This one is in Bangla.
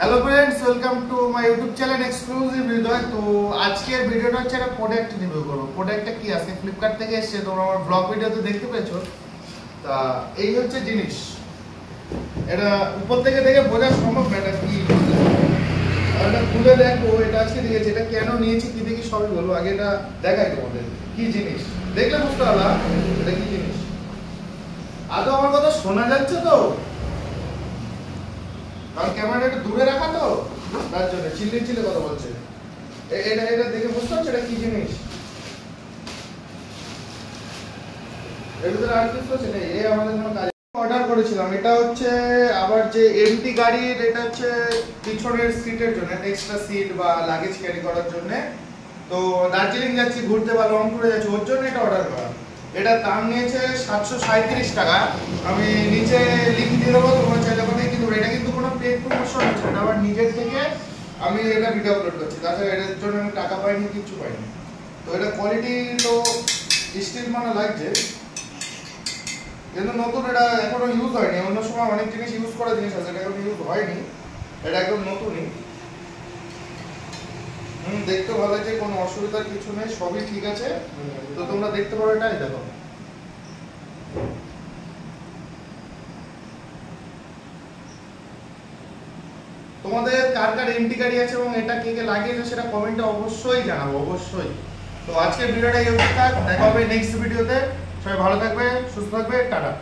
Hello friends, welcome to my YouTube channel exclusive Hriday. তো আজকের ভিডিওটা হচ্ছে একটা প্রোডাক্ট রিভিউ করব। প্রোডাক্টটা কি আছে, ফ্লিপকার্ট থেকে এসেছে, তোমরা আমার ব্লগ ভিডিওতে দেখতে পেয়েছো। তা এই হচ্ছে জিনিস, এটা উপর থেকে দেখে বোঝা সম্ভব না এটা কি। এটা খুলে দেখো, এটা আজকে দিয়েছে, এটা কেন নিয়েছি কি দেখি সবই বলবো। আগে এটা দেখাই তোমাদের কি জিনিস, দেখলে বুঝতে পারলা এটা কি জিনিস। আদৌ আমার কথা শোনা যাচ্ছে তো? কারণ ক্যামেরাটা একটু দূরে রাখা তো, তার জন্য চিল্লে কথা বলছে। এটা এটা দেখে বুঝতে পারছো এটা কি জিনিস। এর ভিতরে আর কিছু আছে না, এই আমাদের জন্য কাজ অর্ডার করেছিলাম। এটা হচ্ছে আবার যে এমটি গাড়ির, এটা হচ্ছে পিছনের সিটের জন্য, একটা এক্সট্রা সিট বা লাগেজ ক্যারি করার জন্য। তো দার্জিলিং যাচ্ছি ঘুরতে বা লং ট্যুরে যাচ্ছি, ওর জন্য এটা অর্ডার করা। এটার দাম নিয়েছে 737 টাকা। আমি নিচে লিংক দিয়ে দেবো, তোমরা চাইলে পাবে। কিন্তু এটা কিন্তু কোনো পেড প্রমোশন হচ্ছে না, আমার নিজের থেকে আমি এটা ভিডিও আপলোড করছি। তাছাড়া এটার জন্য আমি টাকা পাইনি, কিছু পাইনি। তো এটা কোয়ালিটি তো স্টিল মানে লাগছে, কিন্তু নতুন, এটা এখনো ইউজ হয়নি। অন্য সময় অনেক জিনিস ইউজ করা জিনিস আছে, এটা এখন ইউজ হয়নি, এটা একদম নতুনই। দেখতে ভালো আছে, কোনো অসুবিধার কিছু নেই, সবই ঠিক আছে। তো তোমরা দেখতে পারো, এটাই দেখো। তোমাদের কার কার এমটি গাড়ি আছে এবং এটা কে কে লাগিয়েছে সেটা কমেন্টে অবশ্যই জানাবো, অবশ্যই। তো আজকের ভিডিওটা এই অবধি থাক, দেখা হবে নেক্সট ভিডিওতে। সবাই ভালো থাকবে, সুস্থ থাকবে, টাটা।